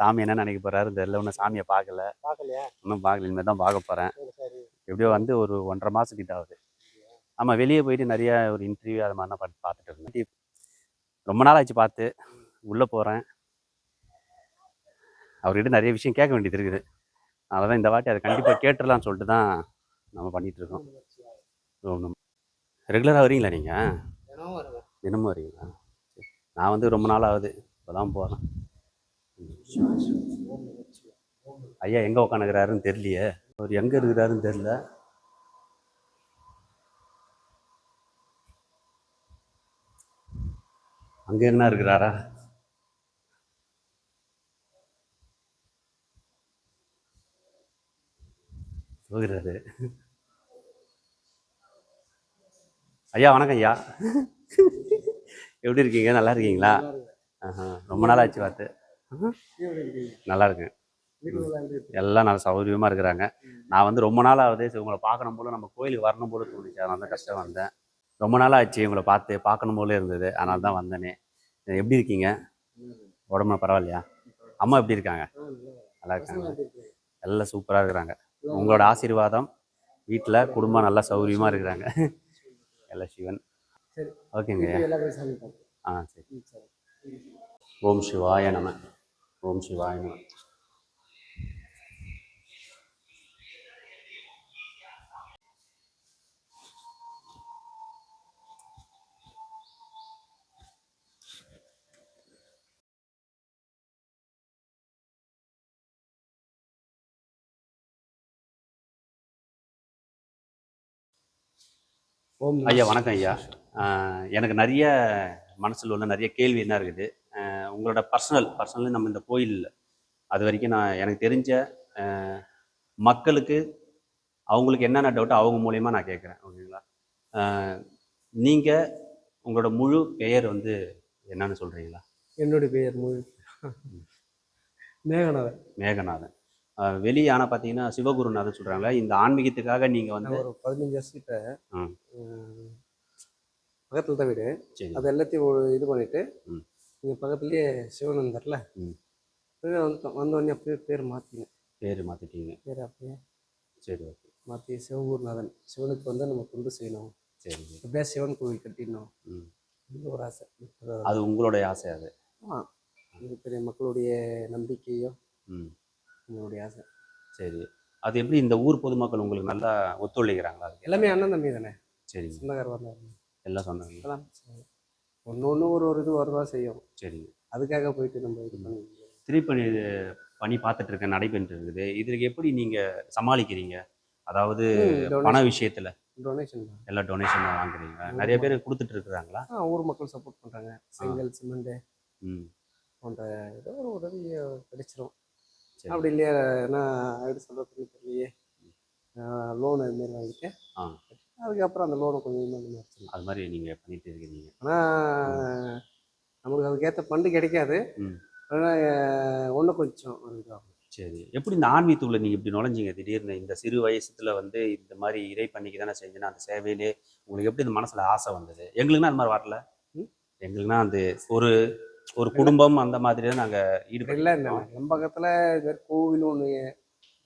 சாமி என்ன நினைக்க போறாரு தெரியல. இன்னும் சாமியை பார்க்கலையா? இன்னும் பார்க்கல. இனிமேல் தான் பார்க்க போகிறேன். எப்படியோ வந்து ஒரு 1.5 மாதம் கிட்ட ஆகுது. ஆமாம், வெளியே போயிட்டு நிறைய ஒரு இன்டர்வியூ அது மாதிரிலாம் பார்த்துட்டு இருந்தேன். ரொம்ப நாள் ஆச்சு பார்த்து. உள்ளே போகிறேன். அவர்கிட்ட நிறைய விஷயம் கேட்க வேண்டியது இருக்குது. அதனால தான் இந்த வாட்டி அதை கண்டிப்பாக கேட்டுடலான்னு சொல்லிட்டு தான் நம்ம பண்ணிகிட்ருக்கோம். ஒன்றும் ரெகுலராக வரீங்களா நீங்கள்? தினமும் வரீங்களா? நான் வந்து ரொம்ப நாள் ஆகுது, இப்போ தான் போகிறேன். ஐயா எங்கே உட்காந்துக்கிறாருன்னு தெரியலையே. அவர் எங்கே இருக்கிறாருன்னு தெரியல. அங்கே என்ன இருக்கிறாரா? போகிறாரு. ஐயா வணக்கம் ஐயா. எப்படி இருக்கீங்க? நல்லா இருக்கீங்களா? ரொம்ப நாள் ஆச்சு பார்த்து. நல்லா இருக்கு. எல்லாம் நல்லா சௌகரியமாக இருக்கிறாங்க. நான் வந்து ரொம்ப நாள் ஆகுது, சரி உங்களை பார்க்கணும் போல, நம்ம கோயிலுக்கு வரணும் போல தோணுச்சு. அதனால தான் கஷ்டம் வந்தேன். ரொம்ப நாள் ஆச்சு உங்களை பார்க்கணும் போல இருந்தது. அதனால தான் வந்தேனே. எப்படி இருக்கீங்க? உடம்பு பரவாயில்லையா? அம்மா எப்படி இருக்காங்க? நல்லா இருக்காங்க. எல்லாம் சூப்பராக இருக்கிறாங்க. உங்களோட ஆசீர்வாதம், வீட்டில் குடும்பம் நல்லா சௌகரியமாக இருக்கிறாங்க. எல்லாம் சிவன். ஓகேங்க. சரி. ஓம் சிவாய நம. ஓம் சிவாய நம. ஐயா வணக்கம் ஐயா. எனக்கு நிறைய மனசில் உள்ள நிறைய கேள்வி என்ன இருக்குது. உங்களோட பர்சனல் நம்ம இந்த கோயில் அது வரைக்கும் எனக்கு தெரிஞ்ச மக்களுக்கு அவங்களுக்கு என்னென்ன டவுட்டோ அவங்க மூலயமா நான் கேட்குறேன். ஓகேங்களா? நீங்கள் உங்களோட முழு பெயர் வந்து என்னன்னு சொல்கிறீங்களா? என்னுடைய பெயர் முழு மேகநாதன். வெளியே ஆனால் பார்த்தீங்கன்னா சிவகுருநாதன் சொல்கிறாங்களா? இந்த ஆன்மீகத்துக்காக நீங்கள் வந்து ஒரு 15 வருஷத்துக்கிட்ட பக்கத்தில் தான் வீடு. அது எல்லாத்தையும் இது பண்ணிவிட்டு இங்கே பக்கத்துலேயே சிவன் இருந்தார்ல, வந்தோடனே அப்படியே பேர் மாற்றிட்டீங்க. பேர் அப்படியே சரி, ஓகே. மாற்றி சிவகுருநாதன். சிவனுக்கு வந்து நம்ம தொண்டு செய்யணும். சரி. அப்படியே சிவன் கோவில் கட்டிடணும். ஒரு ஆசை. அது உங்களுடைய ஆசை? அது பெரிய மக்களுடைய நம்பிக்கையும் உங்களுடைய ஆசை. சரி. அது எப்படி இந்த ஊர் பொதுமக்கள் உங்களுக்கு நல்லா ஒத்துழைக்கிறாங்களா? எல்லாமே அண்ணன் தம்பி தானே. சரி. சொந்தக்கார வந்தாங்க எல்லாம் சொன்னாங்க. ஒன்று ஒரு இது வரதான் செய்யும். சரி. அதுக்காக போயிட்டு நம்ம இது பண்ணி திருப்பணி பணி பார்த்துட்டு இருக்கேன், நடைபெற்று இருக்குது. இதுக்கு எப்படி நீங்கள் சமாளிக்கிறீங்க? அதாவது பண விஷயத்தில் டொனேஷன், எல்லாம் டொனேஷன் வாங்குறீங்க. நிறைய பேர் கொடுத்துட்டு இருக்கிறாங்களா? ஊர் மக்கள் சப்போர்ட் பண்ணுறாங்க. செங்கல், சிமெண்ட்டு போன்ற ஏதோ ஒரு உதவி கிடைச்சிரும். அப்படி இல்லையா எப்படி சொல்கிறதுன்னு தெரியலையே, லோன் அதுமாரி வாங்கிட்டு அதுக்கப்புறம் அந்த லோனை கொஞ்சம் அது மாதிரி நீங்கள் பண்ணிட்டு இருக்கிறீங்க. ஆனால் நமக்கு அதுக்கேற்ற ஃபண்டு கிடைக்காது. ஆனால் ஒன்றும் கொஞ்சம் இதாகும். சரி. எப்படி இந்த ஆன்மீகத்துக்குள்ள நீங்கள் இப்படி நுழைஞ்சிங்க திடீர்னு? இந்த சிறு வயசுல வந்து இந்த மாதிரி இறை பண்ணிக்கு தானே செஞ்சேன்னா அந்த சேவையிலே உங்களுக்கு எப்படி இந்த மனசில் ஆசை வந்தது? எங்களுக்குன்னா அந்த மாதிரி வரல. எங்களுக்குன்னா அந்த ஒரு குடும்பம் அந்த மாதிரி தான் நாங்கள் ஈடுபடல. இல்லை நம்ம பக்கத்தில் இது கோவில் ஒன்று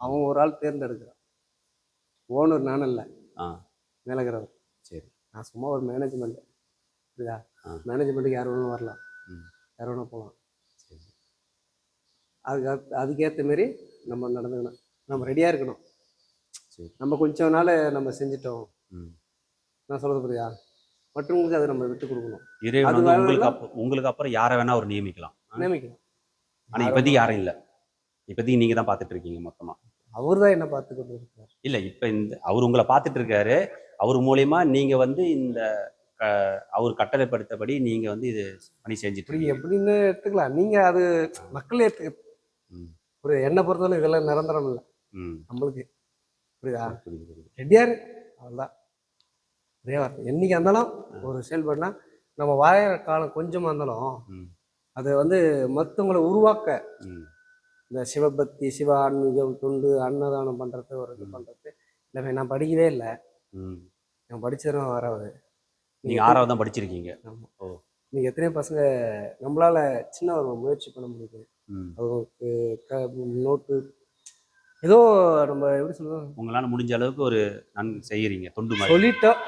அவங்க ஒரு ஆள் தேர்ந்தெடுக்கிறான். ஓனர் நானும் இல்லை, மேலகிறவர். சரி. நான் சும்மா ஒரு மேனேஜ்மெண்ட். புரியுதா? மேனேஜ்மெண்ட்டுக்கு யார் வேணும் வரலாம், யார் வேணும் போகலாம். சரி. அதுக்கேற்ற மாரி நம்ம நடந்துக்கணும். நம்ம ரெடியாக இருக்கணும். சரி. நம்ம கொஞ்சம் நாள் நம்ம செஞ்சிட்டோம், நான் சொல்கிறது புரியுதா? மற்றவங்களுக்கு அதை நம்ம விட்டு கொடுக்கணும். உங்களுக்கு அப்புறம் யாரை வேணா அவர் நியமிக்கலாம். ஆனால் இப்போதைக்கு யாரும் இல்லை. இப்போதைக்கு நீங்கள் தான் பார்த்துட்டு இருக்கீங்க மொத்தமாக. அவர் தான் என்ன பார்த்து கொண்டு இருக்கார். இல்லை, இப்போ அவர் உங்களை பார்த்துட்டு இருக்காரு. அவர் மூலயமா நீங்கள் வந்து இந்த அவர் கட்டளைப்படுத்தபடி நீங்கள் வந்து இது பண்ணி செஞ்சுட்டு எப்படின்னு எடுத்துக்கலாம். நீங்கள் அது மக்கள் புரியுது. என்னை பொறுத்தவரை இதெல்லாம் நிரந்தரம் இல்லை நம்மளுக்கு. புரியுதா? ரெடியாரு அவ்வளோதான். அதே வார்த்தை என்னைக்கு இருந்தாலும் ஒரு செயல்படனா நம்ம வாழ காலம் கொஞ்சமாக இருந்தாலும் அதை வந்து மற்றவங்களை உருவாக்க இந்த சிவபக்தி, சிவ ஆன்மீகம், தொண்டு, அன்னதானம் பண்ணுறது, ஒரு இது பண்ணுறது இல்லை. நான் படிக்கவே இல்லை. நான் படித்ததும் வராது. நீங்கள் 6வது தான் படிச்சிருக்கீங்க. ஆமாம். நீங்கள் எத்தனையோ பசங்க நம்மளால் சின்ன ஒரு முயற்சி பண்ண முடியுது. அவங்களுக்கு ஏதோ நம்ம எப்படி சொல்லுவோம், உங்களால முடிஞ்ச அளவுக்கு ஒரு செய்யறீங்க தொண்டு மாதிரி. சொல்லிட்டோம்.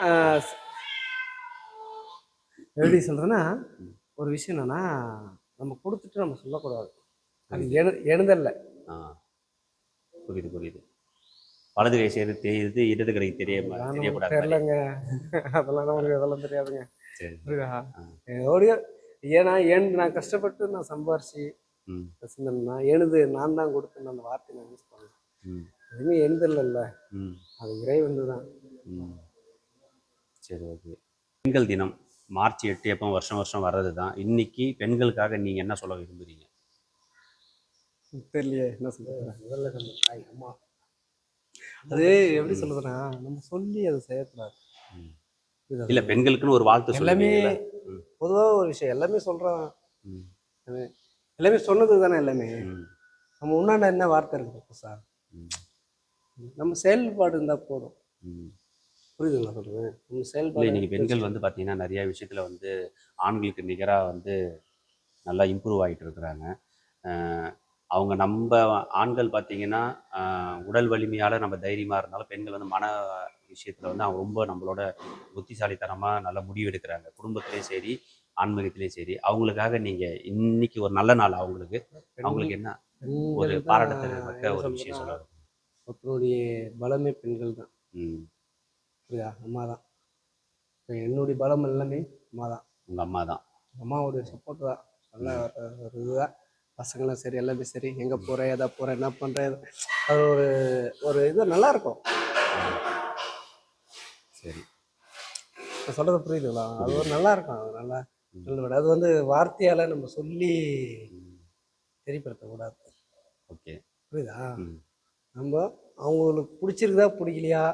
எப்படி சொல்றேன்னா, ஒரு விஷயம் என்னன்னா, நம்ம கொடுத்துட்டு நம்ம சொல்லக்கூடாது. அது எழுதல்ல. ஆ, புரியுது புரியுது. வலது கை செய்யறது தெரியுது, இடது கை தெரியக்கூடாது. தெரியலங்க. அதெல்லாம் நமக்கு அதெல்லாம் தெரியாதுங்க. சரி. புரியுதா? எவ்வளோ ஏன்னா நான் கஷ்டப்பட்டு நான் சம்பாரிச்சு வச்சிருந்தேன்னா நான் தான் கொடுத்தேன் அந்த வார்த்தை நான் யூஸ் பண்ணேன். எதுவுமே எழுதல. அது இறைவன் தான். சரி, ஓகே. பெண்கள் தினம் மார்ச் 8 எப்போ வருஷம் வருஷம் வர்றது தான். இன்னைக்கு பெண்களுக்காக நீங்க என்ன சொல்ல விரும்புறீங்க? தெரியலையே என்ன சொல்றது. முதல்ல நம்ம தாய் அம்மா, அது எப்படி சொல்றதுன்னா, நம்ம சொல்லி அதை செய்யக்கூடாது. இல்ல பெண்களுக்குன்னு ஒரு வாழ்த்து எல்லாமே பொதுவாக ஒரு விஷயம் எல்லாமே சொல்றோம். எல்லாமே சொன்னது தானே எல்லாமே. நம்ம முன்னாடி என்ன வார்த்தை இருக்கு சார், நம்ம செயல்பாடு இருந்தா போதும். புரியுதுங்களா சொல்றேன்? நம்ம செயல்பாடு. இன்னைக்கு பெண்கள் வந்து பார்த்தீங்கன்னா நிறைய விஷயத்துல வந்து ஆண்களுக்கு நிகராக வந்து நல்லா இம்ப்ரூவ் ஆகிட்டு இருக்கிறாங்க. அவங்க நம்ம ஆண்கள் பார்த்தீங்கன்னா உடல் வலிமையால் நம்ம தைரியமாக இருந்தாலும் பெண்கள் வந்து மன விஷயத்தில் வந்து அவங்க ரொம்ப நம்மளோட புத்திசாலித்தனமாக நல்லா முடிவெடுக்கிறாங்க. குடும்பத்திலையும் சரி ஆன்மீகத்திலையும் சரி. அவங்களுக்காக நீங்கள் இன்னைக்கு ஒரு நல்ல நாள் அவங்களுக்கு என்ன ஒரு பாராட்டத்தக்க ஒரு விஷயம் சொல்லுவாங்க? ஒருத்தருடைய பலமே பெண்கள் தான். புரியுதா? அம்மா தான். என்னுடைய பலம் எல்லாமே அம்மா தான். உங்கள் அம்மா தான். அம்மாவுடைய சப்போர்ட் தான். நல்லா ஒரு இதுதான். பசங்களும் சரி எல்லாமே சரி, எங்கே போகிறேன் எதை போகிறேன் என்ன பண்ணுறேன், அது ஒரு இது நல்லா இருக்கும். சரி, நான் சொல்கிறது புரியுதுங்களா? அது ஒரு நல்லா இருக்கும். அது நல்லா அது வந்து வார்த்தையால் நம்ம சொல்லி தெரியப்படுத்தக்கூடாது. ஓகே, புரியுதா? நம்ம அவங்களுக்கு பிடிச்சிருக்குதா பிடிக்கலையா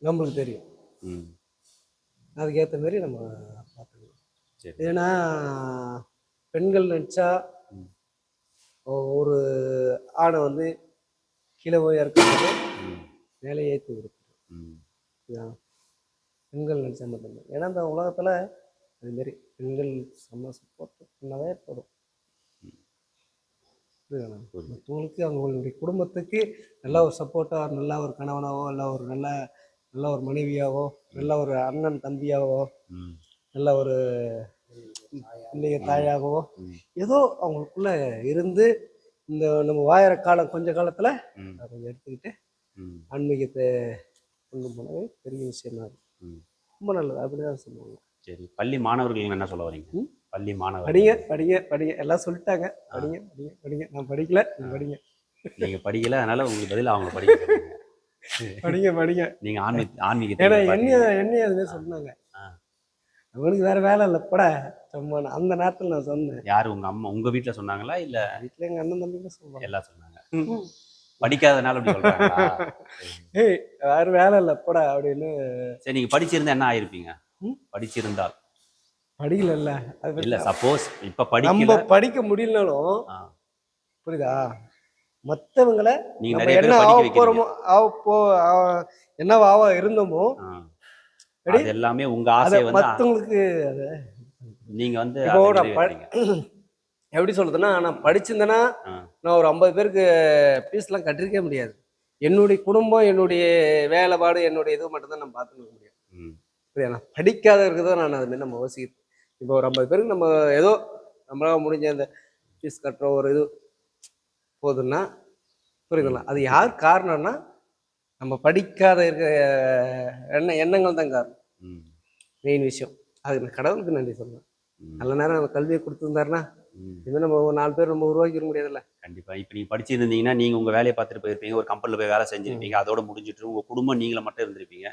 நம்மளுக்கு தெரியும். அதுக்கேற்ற மாதிரி நம்ம பார்த்துக்கணும். ஏன்னா பெண்கள் நினச்சா ஒரு ஆணை வந்து கீழே போய் இறக்கும்போது மேலே ஏற்றி கொடுத்துரும். பெண்கள் நினச்சா மட்டும்தான். ஏன்னா இந்த உலகத்தில் அதுமாரி பெண்கள் செம்ம சப்போர்ட் பண்ணாவே போதும். மற்றவங்களுக்கு அவங்களுடைய குடும்பத்துக்கு நல்ல ஒரு சப்போர்ட்டாக, நல்ல ஒரு கணவனாவோ, இல்லை ஒரு நல்ல ஒரு மனைவியாவோ, நல்ல ஒரு அண்ணன் தம்பியாவோ, நல்ல ஒரு பிள்ளைய தாயாகவோ ஏதோ அவங்களுக்குள்ள இருந்து இந்த நம்ம வாயிற காலம் கொஞ்ச காலத்துல அதை எடுத்துக்கிட்டு ஆன்மீகத்தை கொண்டு போனது பெரிய விஷயமா இருக்கு. ரொம்ப நல்லது. அப்படிதான் சொல்லுவாங்க. சரி, பள்ளி மாணவர்கள் என்ன சொல்ல வரீங்க? பள்ளி மாணவர் படிங்க படிங்க படிங்க எல்லாம் சொல்லிட்டாங்க. படிங்க படிங்க படிங்க. நான் படிக்கல, படிங்க. நீங்க படிக்கல, அதனால உங்களுக்கு பதில் அவங்க படிக்க படிங்க படிங்க. நீங்க ஆன்மீகத்தை என்ன அதுவே சொன்னாங்க. அவனுக்கு வேற வேலை இல்லை பட சும்மா அந்த நேரத்தில் நான் சொன்னேன். யாரு உங்க அம்மா உங்க வீட்டில் சொன்னாங்களா? இல்லை வீட்டில் எங்கள் அண்ணன் தம்பிங்க சொல்லுவாங்க. எல்லாம் சொன்னாங்க. படிக்காதனால அப்படி சொல்றாங்களா? ஏய் வேற வேலை இல்லை பட அப்படின்னு. சரி, நீங்க படிச்சிருந்தா என்ன ஆயிருப்பீங்க? படிச்சிருந்தால் படிக்கல இல்ல சப்போஸ் இப்ப நம்ம படிக்க முடியலனாலும் புரியுதா, மற்றவங்களை நீங்க என்ன ஆக போறோமோ என்னவா இருந்தோமோ அது எல்லாமே உங்க ஆசை வந்து மற்றவங்களுக்கு. அது நீங்க வந்து எப்படி சொல்றதுன்னா, நான் படிச்சிருந்தேன்னா நான் ஒரு 50 பேருக்கு ஃபீஸ்லாம் கட்டிருக்கவே முடியாது. என்னுடைய குடும்பம், என்னுடைய வேலைப்பாடு, என்னுடைய இது மட்டும்தான் நான் பார்த்துக்க முடியும். புரியா? நான் படிக்காத இருக்குதோ நான் அது மாதிரி நம்ம யோசிக்கிறேன். இப்போ ஒரு 50 பேருக்கு நம்ம ஏதோ நம்மளால முடிஞ்ச அந்த ஃபீஸ் கட்டுற ஒரு இது போதுன்னா புரியுதுங்களா? அது யார் காரணம்னா நம்ம படிக்காத இருக்க எண்ணங்கள் தான் காரணம். மெயின் விஷயம். அது நான் கடவுளுக்கு நன்றி சொல்லுவேன். நல்ல நேரம் நம்ம கல்வியை கொடுத்துருந்தாருன்னா இதுமாதிரி நம்ம ஒரு 4 பேர் நம்ம உருவாக்கிட முடியாதுல்ல. கண்டிப்பா. இப்போ நீங்க படிச்சிருந்தீங்கன்னா நீங்க உங்க வேலையை பார்த்துட்டு போயிருப்பீங்க, ஒரு கம்பெனியில் போய் வேலை செஞ்சிருப்பீங்க, அதோட முடிஞ்சிட்டு உங்க குடும்பம் நீங்களை மட்டும் இருந்திருப்பீங்க.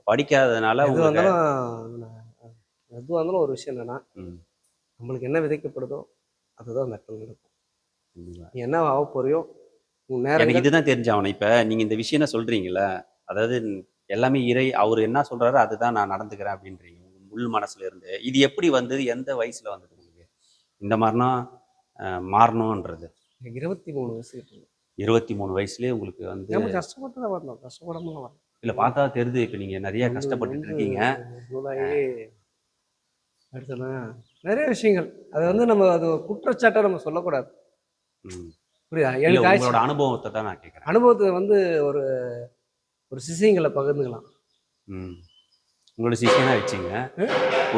படிக்காததுனால எது வந்தாலும் ஒரு விஷயம் என்னன்னா, நம்மளுக்கு என்ன விதைக்கப்படுதோ அதுதான் நட்டல் நடக்கும். நீ என்ன ஆக போறியோ எனக்கு இதுதான் தெரிஞ்சாகணும். இப்போ நீங்கள் இந்த விஷயம் சொல்கிறீங்கள, அதாவது எல்லாமே இறை அவர் என்ன சொல்கிறாரோ அதுதான் நான் நடந்துக்கிறேன் அப்படின்றீங்க உள் மனசுல இருந்து. இது எப்படி வந்தது? எந்த வயசில் வந்தது உங்களுக்கு இந்த மாதிரினா மாறணுன்றது? 23 வயசு. 23 வயசுலேயே உங்களுக்கு வந்து கஷ்டப்பட்டு தான் வரணும். கஷ்டப்படாமல் வரணும் இல்லை, பார்த்தா தெரியுது. இப்போ நீங்கள் நிறைய கஷ்டப்பட்டு இருக்கீங்க. அடுத்தனா நிறைய விஷயங்கள் அது வந்து நம்ம அது குற்றச்சாட்டை நம்ம சொல்லக்கூடாது. புரியுதா? இல்ல எனக்கு உங்களோட அனுபவத்தை தான் நான் கேட்குறேன். அனுபவத்தை வந்து ஒரு ஒரு சிஷியங்களை பகிர்ந்துக்கலாம். ம். உங்களோட சிஷியனா வச்சுங்க.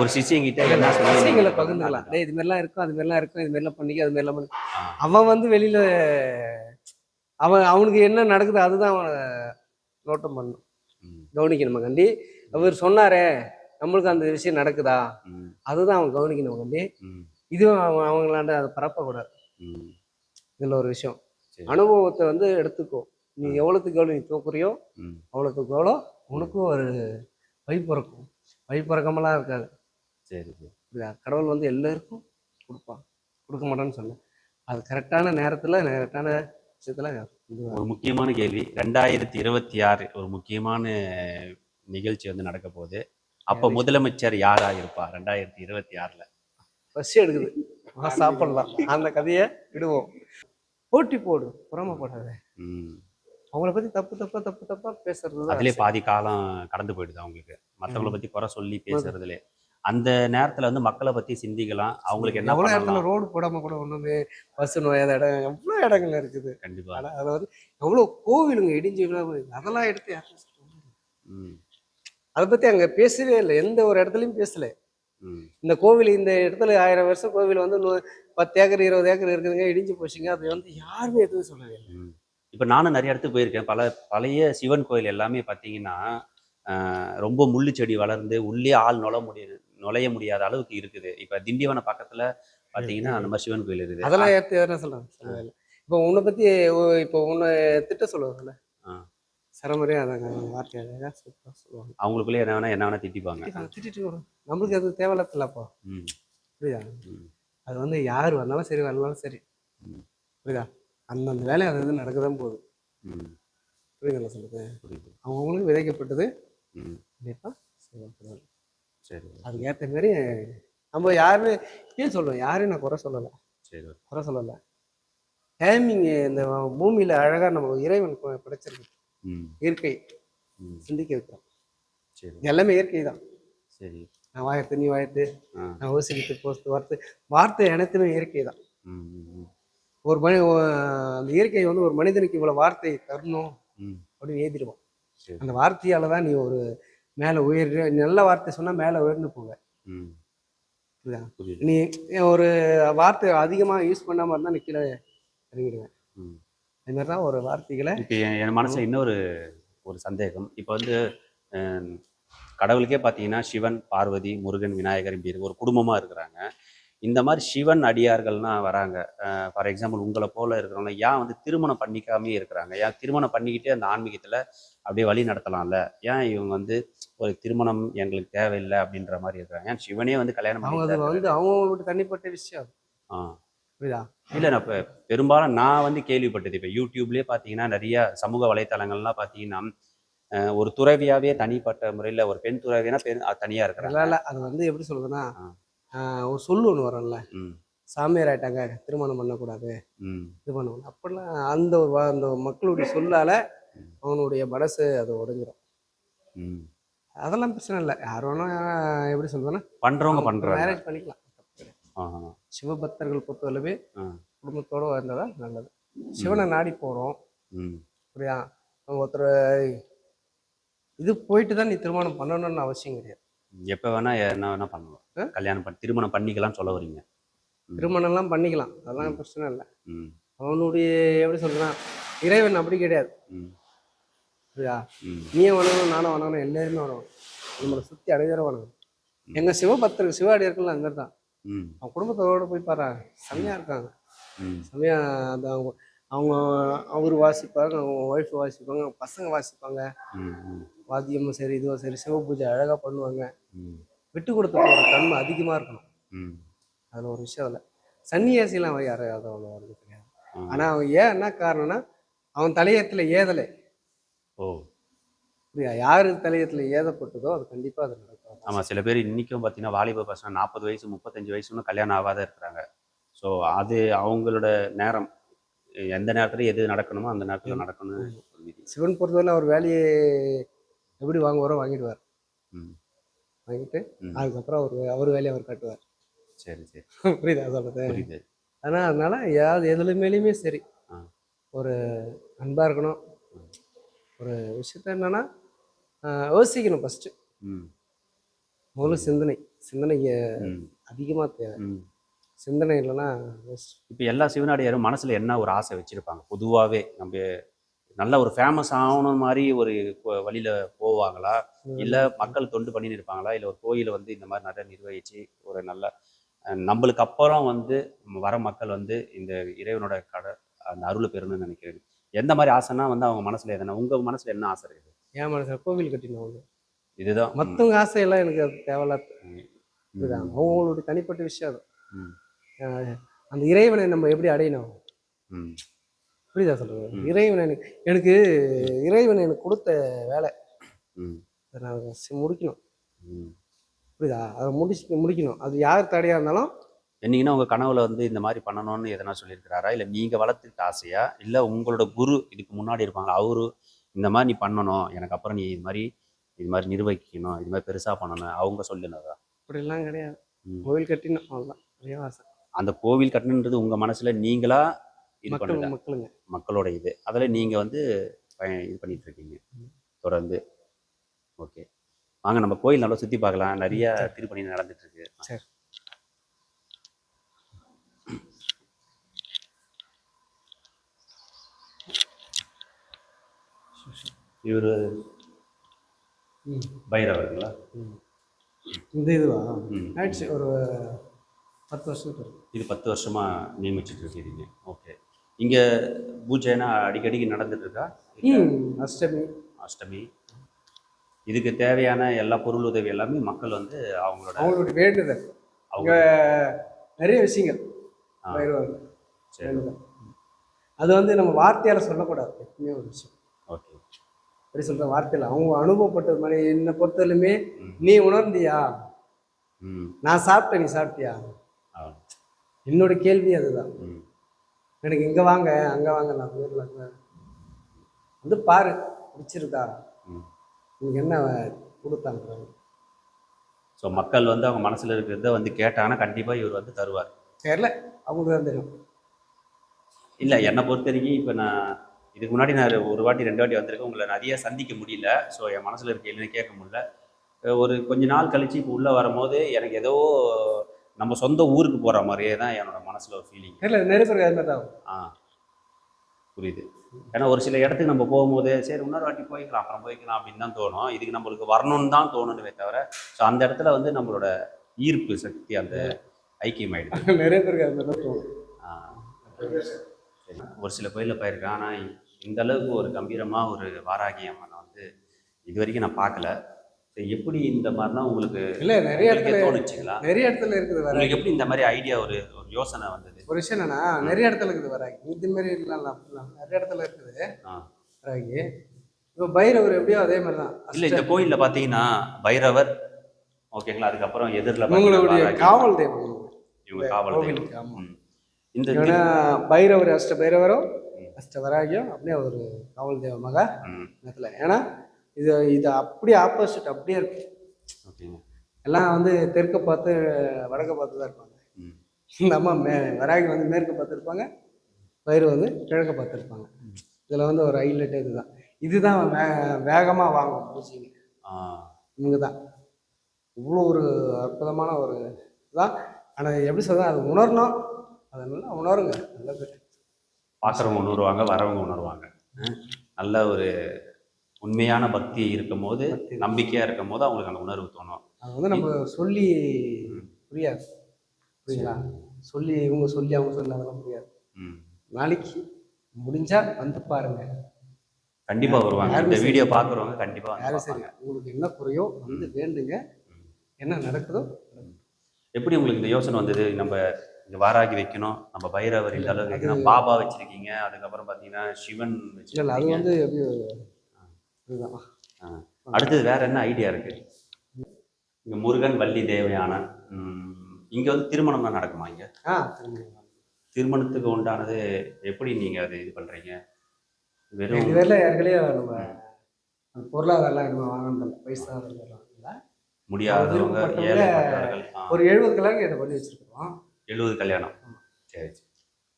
ஒரு சிஷியங்கிட்ட என்ன சொல்லி சிஷியங்களை நீங்க பகிர்ந்துக்கலாம். அதுதான். டேய் இது மாதிரிலாம் இருக்கும், அது மாதிரிலாம் இருக்கும், இது மாதிரிலாம் பண்ணிக்க, அது மாதிரிலாம் பண்ணி. ஆ. அவன் வந்து வெளியில அவனுக்கு என்ன நடக்குது அதுதான் அவன் நோட்டம் பண்ணணும், ம். கவனிக்கணும் கண்டி. அவர் சொன்னாரே நம்மளுக்கு அந்த விஷயம் நடக்குதா, ம். அதுதான் அவன் கவனிக்கணும் கண்டி. ம். இதுவும் அவங்களாண்ட அதை பரப்பக்கூடாது. ம். இதுல ஒரு விஷயம், சரி. அனுபவத்தை வந்து எடுத்துக்கோ. நீ ஆ. எவ்வளோத்துக்கு எவ்வளோ நீ தூக்குறியோ ம். அவ்வளோத்துக்கு எவ்வளோ உனக்கும் ஒரு வைப்பிறக்கும். வைப்பிறக்கமெல்லாம் இருக்காது. சரி, சரி. புரியுதா? கடவுள் வந்து எல்லாருக்கும் கொடுப்பான், கொடுக்க மாட்டான்னு சொன்னேன். அது கரெக்டான நேரத்தில் கரெக்டான விஷயத்தில் ஒரு முக்கியமான கேள்வி. 2026 ஒரு முக்கியமான நிகழ்ச்சி வந்து நடக்க போகுது. அப்ப முதலமைச்சர் யாரா இருப்பா 2026ல? பசி எடுக்குது, சாப்பிடலாம், அந்த கதையை விடுவோம். போட்டி போடு, புறமை போடாத. ம். அவங்கள பத்தி தப்பு தப்பா தப்பு தப்பா பேசுறது தான் அதிலே பாதி காலம் கடந்து போயிடுது அவங்களுக்கு. மத்தவங்கள பத்தி குறை சொல்லி பேசுறதுலே. அந்த நேரத்துல வந்து மக்களை பத்தி சிந்திக்கலாம். அவங்களுக்கு என்ன எவ்வளோ இடத்துல பண்ணலாம்? ரோடு போடாம கூட ஒண்ணுமே பஸ் நோயாத இடம் எவ்வளோ இடங்கள் இருக்குது. கண்டிப்பா. ஆனா அதை வந்து எவ்வளோ கோவிலுங்க இடிஞ்சு அதெல்லாம் எடுத்து யாரும் ம். அதை பத்தி அங்க பேசவே இல்லை, எந்த ஒரு இடத்துலயும் பேசல. ம். இந்த கோவில் இந்த இடத்துல 1000 வருஷம் கோவில் வந்து 10 ஏக்கர் 20 ஏக்கர் இருக்குதுங்க, இடிஞ்சு போச்சுங்க, அது வந்து யாருமே எதுவும் சொல்லவே இல்லை. ம். இப்ப நானும் நிறைய இடத்துக்கு போயிருக்கேன். பழைய சிவன் கோயில் எல்லாமே பார்த்தீங்கன்னா, ரொம்ப முள்ளு செடி வளர்ந்து உள்ளே ஆள் நுழைய முடியாத அளவுக்கு இருக்குது. இப்ப திண்டிவனம் பக்கத்துல பார்த்தீங்கன்னா, அந்த மாதிரி சிவன் கோயில் இருக்குது. அதெல்லாம் ஏற்று என்ன சொல்றாங்க சொல்லவே இல்லை. இப்போ உன்னை பத்தி இப்போ உன்னை திட்ட சொல்லுவாங்கல்ல, ஆ. சரமரியா அதாங்க வார்த்தையாக சூப்பராக சொல்லுவாங்க. அவங்களுக்குள்ளே என்ன வேணா திட்டிப்பாங்க. திட்டிட்டு வரும், நம்மளுக்கு அது தேவையில்லப்போ. ம். புரியுதா? ம். அது வந்து யார் வந்தாலும் சரி வரலாலும் சரி, ம். புரியுதா? அந்தந்த வேலை அது இது நடக்க தான் போகுது. ம். புரியுதுங்களா சொல்லுது? புரியுது. அவங்களுக்கு விதைக்கப்பட்டது ம். கண்டிப்பாக செய்யப்படுது. சரி. அதுக்கு ஏற்ற மாதிரி நம்ம யாருமே ஏன் சொல்லுவோம், யாரையும் நான் குறை சொல்லலை, சரி. குறை சொல்லலை. டைமிங் இந்த பூமியில் அழகாக நம்ம இறைவன் படைச்சிருக்கு. ம். இயற்கை ம். சிந்திக்க வைக்கிறோம். சரி. இது எல்லாமே இயற்கை தான். சரி. நான் வாயத்து நீ வாயத்து, ஆ. நான் யோசிக்கிட்டு போஸ்ட் வார்த்தை வார்த்தை அனைத்துமே இயற்கை தான். ம். ம். ஒரு அந்த இயற்கை வந்து ஒரு மனிதனுக்கு இவ்வளோ வார்த்தை தரணும் ம். அப்படின்னு எழுதிடுவோம். சரி. அந்த வார்த்தையால தான் நீ ஒரு மேலே உயர்ற, நல்ல வார்த்தை சொன்னால் மேலே உயர்ந்து போவ. ம். புரியுதா? புரியுது. நீ ஒரு வார்த்தை அதிகமாக யூஸ் பண்ணாமல் இருந்தால் நீ கீழே இறங்கிடுவேன். ம். அது மாதிரி தான் ஒரு வார்த்தைகளை. இப்போ என் மனசுல இன்னொரு ஒரு சந்தேகம். இப்போ வந்து கடவுளுக்கே பார்த்தீங்கன்னா சிவன், பார்வதி, முருகன், விநாயகர் இப்படி ஒரு குடும்பமாக இருக்கிறாங்க. இந்த மாதிரி சிவன் அடியார்கள்லாம் வராங்க. ஃபார் எக்ஸாம்பிள் உங்களை போல இருக்கிறவங்க ஏன் வந்து திருமணம் பண்ணிக்காமே இருக்கிறாங்க? ஏன் திருமணம் பண்ணிக்கிட்டே அந்த ஆன்மீகத்தில் அப்படியே வழி நடத்தலாம்ல? ஏன் இவங்க வந்து ஒரு திருமணம் எங்களுக்கு தேவையில்லை அப்படின்ற மாதிரி இருக்கிறாங்க? ஏன் சிவனே வந்து கல்யாணம் அவங்க அது பண்ணி வந்து அவங்களுக்கு தனிப்பட்ட விஷயம். ஆ. புரியுதா? இல்லை நான் இப்போ பெரும்பாலும் நான் வந்து கேள்விப்பட்டது இப்போ யூடியூப்லேயே பார்த்தீங்கன்னா நிறைய சமூக வலைத்தளங்கள்லாம் பார்த்தீங்கன்னா ஒரு துறவியாவே தனிப்பட்ட முறையில் ஒரு பெண் துறவினா தனியாக இருக்கிறாங்க. இல்லை அது வந்து எப்படி சொல்றதுன்னா, ஆ. ஒரு சொல்லு ஒன்று வரும்ல, ம். சாமியார் ஆயிட்டாங்க திருமணம் பண்ணக்கூடாது, ம். இது பண்ணணும் அப்படிலாம் அந்த ஒரு அந்த மக்களுடைய சொல்லால அவனுடைய மனசு அது உடைஞ்சிடும். ம். அதெல்லாம் பிரச்சனை இல்லை, யார் வேணா எப்படி சொல்றதுன்னா பண்றவங்க பண்றாங்க. மேரேஜ் பண்ணிக்கலாம். ஆ. சிவபக்தர்கள் பொறுத்தளவு ஆ. குடும்பத்தோடு வந்ததா நல்லது. சிவனை நாடி போகிறோம். ம். புரியா? ஒருத்தர் இது போயிட்டு தான் நீ திருமணம் பண்ணணும்னு அவசியம் கிடையாது. எப்போ வேணா என்ன வேணா பண்ணலாம். கல்யாணம் பண்ணி திருமணம் பண்ணிக்கலாம்னு சொல்ல வரீங்க. திருமணம்லாம் பண்ணிக்கலாம், அதெல்லாம் பிரச்சனை இல்லை. ம். அவனுடைய எப்படி சொல்றேன்னா இறைவன் அப்படி கிடையாது. ம். புரியா? ம். நீயும் வணங்கணும், நானும் வணங்கணும், எல்லாருமே வணங்கணும், நம்மளை சுற்றி அனைவரும் வணங்கணும். எங்கள் சிவபக்தர்கள் சிவாடியர்கள் அந்த மாதிரி தான். ம். அவன் குடும்பத்தோடு போய் பாரு, செம்மையாக இருக்காங்க. ம். செம்மையாக அந்த அவங்க அவங்க அவர் வாசிப்பாங்க, அவங்க ஒய்ஃப் வாசிப்பாங்க, அவங்க பசங்க வாசிப்பாங்க, ம். ம். வாத்தியமும் சரி இதுவும் சரி, சிவ பூஜை அழகாக பண்ணுவாங்க. ம். விட்டு கொடுத்து போகிற தன்மை அதிகமாக இருக்கணும். ம். அதில் ஒரு விஷயம் இல்லை. சன்னியாசிலாம் யாரும் அவ்வளோ வருது கிடையாது. ஆ. ஆனால் அவன் ஏன் என்ன காரணம்னா அவன் தலையத்தில் ஏதலை. ஓ. புரியா? யாரு தலையத்தில் ஏதப்பட்டதோ அது கண்டிப்பாக அது நடக்கும். ஆமாம், சில பேர் இன்றைக்கும் பார்த்தீங்கன்னா வாலிப பசங்க 40 வயசு 35 வயசுன்னு கல்யாணம் ஆகாத இருக்கிறாங்க. ஸோ அது அவங்களோட நேரம். எந்த நேரத்தில் எது நடக்கணுமோ அந்த நேரத்தில் நடக்கணும்னு ஒரு விதி. சிவன் பொறுத்தவரை அவர் வேலையை எப்படி வாங்குவாரோ வாங்கிடுவார். ம். வாங்கிட்டு ம். அதுக்கப்புறம் அவர் வேலையை அவர் காட்டுவார். சரி சரி. புரியுதா சொல்றது? புரியுது. ஆனால் அதனால எதுல மேலேயுமே சரி, ஆ. ஒரு அன்பாக இருக்கணும். ஒரு விஷயத்த என்னன்னா யோசிக்கணும் ஃபஸ்ட்டு. ம் முதல்ல சிந்தனைக்கு ம் அதிகமாக தேவை. ம் சிந்தனை இல்லைன்னா இப்போ எல்லா சிவனடியாரும் மனசில் என்ன ஒரு ஆசை வச்சுருப்பாங்க பொதுவாகவே? நம்ம நல்ல ஒரு ஃபேமஸ் ஆகணும் மாதிரி ஒரு வழியில் போவாங்களா, இல்லை மக்கள் தொண்டு பண்ணின்னு இருப்பாங்களா, இல்லை ஒரு கோயிலை வந்து இந்த மாதிரி நிறைய நிர்வகித்து ஒரு நல்ல நம்மளுக்கு அப்புறம் வந்து வர மக்கள் வந்து இந்த இறைவனோட அந்த அருளை பெறணும்னு நினைக்கிறது எந்த மாதிரி ஆசைன்னா வந்து அவங்க மனசில் எதனா உங்கள் மனசில் என்ன ஆசை இருக்குது? என் மனசில் கோவில் கட்டினவங்க இதுதான் மற்றவங்க ஆசையெல்லாம் எனக்கு அது தேவையில்லாத. ம். இதுதான் அவங்களுடைய தனிப்பட்ட விஷயம் அது. ம். அந்த இறைவனை நம்ம எப்படி அடையணும்? ம். புரியுதா சொல்றது? இறைவன் எனக்கு இறைவன் எனக்கு கொடுத்த வேலை. அதை நான் முடிக்கணும். புரியுதா? அதை முடிக்கணும். அது யார் தடையாக இருந்தாலும். என்னீங்கன்னா உங்கள் கனவுல வந்து இந்த மாதிரி பண்ணணும்னு எதனா சொல்லியிருக்கிறாரா, இல்லை நீங்கள் வளர்த்துக்கிட்ட ஆசையா, இல்லை உங்களோட குரு இதுக்கு முன்னாடி இருப்பாங்களா அவரு இந்த மாதிரி நீ பண்ணணும், எனக்கு அப்புறம் நீ இது மாதிரி நிர்வகிக்கணும், இது மாதிரி பெருசாக பண்ணணும் அவங்க சொல்லினதா? அப்படிலாம் கிடையாது. கோவில் கட்டினோம் அவ்வளோதான் பெரிய ஆசை. அந்த கோவில் கட்டணுன்றது உங்கள் மனசில் நீங்களா இது பண்ணல, மக்களுங்க மக்களோட இது அதில் நீங்கள் வந்து இது பண்ணிட்டு இருக்கீங்க தொடர்ந்து. ஓகே, வாங்க நம்ம கோயில் நல்லா சுற்றி பார்க்கலாம். நிறைய திருப்பணி நடந்துட்டு இருக்கு. சரி. இவர் பைரவர்களா? இந்த இதுவா ஆயிடுச்சு ஒரு 10 வருஷத்துக்கு. இது 10 வருஷமாக நியமிச்சுட்டு இருக்கீங்க. ஓகே, இங்கே பூஜைனா அடிக்கடிக்கு நடந்துட்டு இருக்கா? அஷ்டமி இதுக்கு தேவையான எல்லா பொருள் உதவி எல்லாமே மக்கள் வந்து அவங்களுடைய வேண்டுதல். அவங்க நிறைய விஷயங்கள் அது வந்து நம்ம வார்த்தையால் சொல்லக்கூடாது. எப்பவுமே ஒரு விஷயம் ஓகே அப்படி சொல்கிற வார்த்தையில் அவங்க அனுபவப்பட்டது மாதிரி என்னை பொறுத்தவரையிலுமே நீ உணர்ந்தியா, நான் சாப்பிட்டேன், நீ சாப்பிட்டியா, என்னோட கேள்வி அதுதான். எனக்கு இங்கே வாங்க அங்கே வாங்க, நான் வந்து பாரு பிடிச்சிருக்கா, உங்களுக்கு என்ன கொடுத்தாங்க. ஸோ மக்கள் வந்து அவங்க மனசில் இருக்கிறத வந்து கேட்டாங்கன்னா கண்டிப்பாக இவர் வந்து தருவார். தெரியல, அவங்களுக்கு தான் தெரியும். இல்லை, என்னை பொறுத்த வரைக்கும் இப்போ நான் இதுக்கு முன்னாடி நான் ஒரு வாட்டி 2 வாட்டி வந்திருக்கேன். உங்களை நிறைய சந்திக்க முடியல. ஸோ என் மனசில் இருக்க எதுவும் கேட்க முடியல. ஒரு கொஞ்ச நாள் கழிச்சு இப்போ உள்ளே வரும்போது எனக்கு ஏதோ நம்ம சொந்த ஊருக்கு போகிற மாதிரியே தான் என்னோட மனசில் ஒரு ஃபீலிங். இல்லை நிறைய பேருக்கு அது மாதிரி தான். புரியுது. ஏன்னா ஒரு சில இடத்துக்கு நம்ம போகும்போது சரி இன்னொரு வாட்டி போய்க்கலாம், அப்புறம் போய்க்கலாம் அப்படின்னு தான் தோணும். இதுக்கு நம்மளுக்கு வரணும்னு தான் தோணுமே தவிர, ஸோ அந்த இடத்துல வந்து நம்மளோட ஈர்ப்பு சக்தி அந்த ஐக்கியம் ஆகிடுது. நிறைய பேருக்கு அது மாதிரி தான் தோணும். ஒரு சில கோயிலில் போயிருக்கேன், ஆனால் இந்த அளவுக்கு ஒரு கம்பீரமாக ஒரு வாராகி அம்மனை வந்து இது வரைக்கும் நான் பார்க்கல. எப்படி இந்த மாதிரிலாம் உங்களுக்கு இல்லை நிறைய இடத்துல தோணுச்சுங்களா? நிறைய இடத்துல இருக்குது. உங்களுக்கு எப்படி இந்த மாதிரி ஐடியா ஒரு யோசனை வந்தது? ஒரு விஷயம் என்னன்னா, நிறைய இடத்துல இருக்குது வராகி. இது மாதிரி இல்லைலாம் நிறைய இடத்துல இருக்குது வராகி. இப்போ பைரவர் எப்படியோ அதே மாதிரி தான். இல்லை, இந்த கோயிலில் பார்த்தீங்கன்னா பைரவர் ஓகேங்களா, அதுக்கப்புறம் எதிரில் உங்களுடைய காவல் தெய்வம், இவங்க காவல் தெய்வம். ஆமாம். இந்த பைரவர் அஷ்ட பைரவரும் அஷ்ட வராகியும் அப்படியே ஒரு காவல் தெய்வமாக இடத்துல. ஏன்னா இது அப்படியே ஆப்போசிட் அப்படியே இருக்கு. எல்லாம் வந்து தெற்க பார்த்து வடக்க பார்த்து தான் இருப்பாங்க. இந்த அம்மா வராகி வந்து மேற்கு பார்த்து இருப்பாங்க, பைரவர் வந்து கிழக்க பார்த்து இருப்பாங்க. இதில் வந்து ஒரு ஹைலைட் இதுதான் வேகமாக வாங்கும் பூசிங்க இவங்க தான். இவ்வளோ ஒரு அற்புதமான ஒரு இதுதான். ஆனால் எப்படி சொல்ல, அது உணரணும். அதை நல்லா உணருங்க. நல்ல பேர் பார்க்குறவங்க உணர்வாங்க, வரவங்க உணர்வாங்க. நல்ல ஒரு உண்மையான பக்தி இருக்கும் போது, நம்பிக்கையாக இருக்கும் போது அவங்களுக்கு அந்த உணர்வு தோணும். அது வந்து நம்ம சொல்லி புரியாது. புரியுங்களா? சொல்லி இவங்க சொல்லி அவங்க சொல்லி அதெல்லாம் புரியாது. நாளைக்கு முடிஞ்சா வந்து பாருங்க, கண்டிப்பாக வருவாங்க. இந்த வீடியோ பார்க்குறவங்க கண்டிப்பாக யாரும் சரி, உங்களுக்கு என்ன குறையோ வந்து வேண்டுங்க, என்ன நடக்குதோ. எப்படி உங்களுக்கு இந்த யோசனை வந்தது? நம்ம இங்கே வாராகி வைக்கணும், நம்ம பைரவர் இந்த அளவு வைக்கணும், பாபா வச்சிருக்கீங்க, அதுக்கப்புறம் பார்த்தீங்கன்னா சிவன் வச்சிருக்கீங்க. அது வந்து எப்படி இதுதான். அடுத்தது வேற என்ன ஐடியா இருக்கு? இங்கே முருகன் வள்ளி தேவயானன், இங்கே வந்து திருமணம்லாம் நடக்குமா? இங்கே திருமணத்துக்கு உண்டானது எப்படி நீங்கள் அது இது பண்ணுறீங்க? வெறும் ஏற்கனவே நம்ம பொருளாதாரம் என்ன வாங்கணும், பைசா முடியாதவங்க, ஏழைப்பட்டவர்கள். ஒரு 70 கல்யாணம் இதை பண்ணி வச்சிருக்கோம். 70 கல்யாணம். சரி.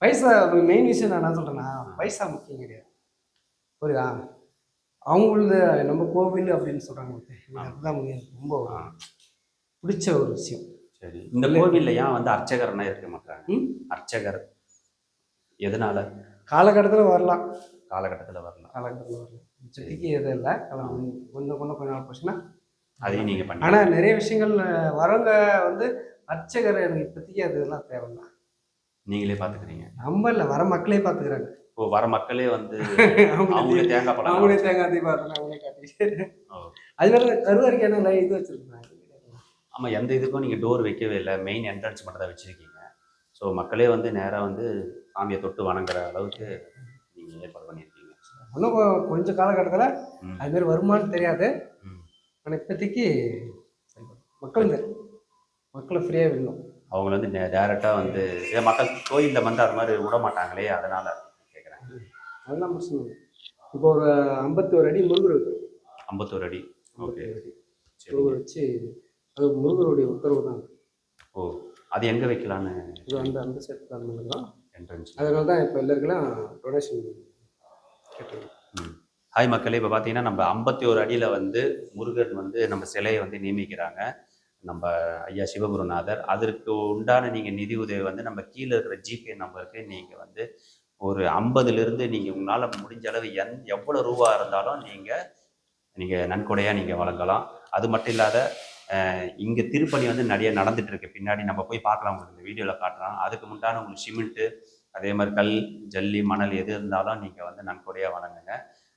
பைசா மெயின் விஷயம் நான் என்ன சொல்கிறேன்னா பைசா முக்கியம் கிடையாது. புரியுதா? அவங்களது நம்ம கோவில் அப்படின்னு சொல்கிறாங்க. அதுதான் ரொம்ப பிடிச்ச ஒரு விஷயம். சரி, இந்த கோவில்ல ஏன் வந்து அர்ச்சகர்னா இருக்க மாட்டாங்க? அர்ச்சகர் எதனால? காலகட்டத்தில் வரலாம். காலகட்டத்தில் வரலாம். இப்போதைக்கு எதுவும் இல்லை. கொஞ்சம் நாள் போச்சுன்னா அதையும் நீங்கள் பண்ணி. ஆனால் நிறைய விஷயங்கள் வரவங்க வந்து அர்ச்சகர் எனக்கு இப்போதைக்கு அதெல்லாம் தேவையில்லை. நீங்களே பார்த்துக்கிறீங்க? நம்ம இல்லை, வர மக்களே பார்த்துக்கிறாங்க. ஓ, வர மக்களே வந்து அவங்களே தேங்காய் பழம், அவங்களே தேங்காய் தீபாவளி அவங்களே காட்டிட்டு அதனால கருவறைக்கான இது வச்சுருக்காங்க. ஆமாம், எந்த இதுக்கும் நீங்கள் டோர் வைக்கவே இல்லை, மெயின் என்ட்ரன்ஸ் மட்டும் தான் வச்சுருக்கீங்க. ஸோ மக்களே வந்து நேராக வந்து சாமியை தொட்டு வணங்குற அளவுக்கு நீங்கள் ஏற்பாடு பண்ணியிருக்கீங்க. இன்னும் கொஞ்சம் காலகட்டத்தில் அதுமாரி வருமானு தெரியாது. ஆனால் இப்போதைக்கு மக்களை ஃப்ரீயாக விடணும். அவங்கள வந்து டேரெக்டாக வந்து மக்கள் கோயிலில் வந்து அது மாதிரி விட மாட்டாங்களே, அதனால் கேட்குறேன். அதெல்லாம் பிரச்சனை இல்லை. இப்போ ஒரு 51 அடி முருகர் இருக்கு. 51 அடி. ஓகே. முருகர் வச்சு அது முருகருடைய உத்தரவு தான். ஓ, அது எங்கே வைக்கலான்னு? இது அந்த செட் தான் என்ட்ரன்ஸ். அதனால தான் இப்போ எல்லாருக்கெல்லாம் டொனேஷன் கேட்டுருக்கோம். ஹாய் மக்களே, இப்போ பார்த்தீங்கன்னா நம்ம 51 அடியில் வந்து முருகன் வந்து நம்ம சிலையை வந்து நியமிக்கிறாங்க நம்ம ஐயா சிவகுருநாதர். அதற்கு உண்டான நீங்கள் நிதி உதவி வந்து நம்ம கீழே இருக்கிற ஜிபே நம்பருக்கு நீங்கள் வந்து ஒரு 50லேருந்து நீங்கள் உங்களால் முடிஞ்ச அளவு எவ்வளோ ரூபா இருந்தாலும் நீங்கள் நன்கொடையாக நீங்கள் வழங்கலாம். அது மட்டும் இல்லாத இங்கே திருப்பணி வந்து நிறைய நடந்துகிட்ருக்கு. பின்னாடி நம்ம போய் பார்க்கலாம், உங்களுக்கு இந்த வீடியோவில் காட்டுறோம். அதுக்கு முன்னாடி உங்களுக்கு சிமெண்ட்டு, அதே மாதிரி கல், ஜல்லி, மணல் எது இருந்தாலும் நீங்கள் வந்து நன்கொடையாக வழங்குங்க.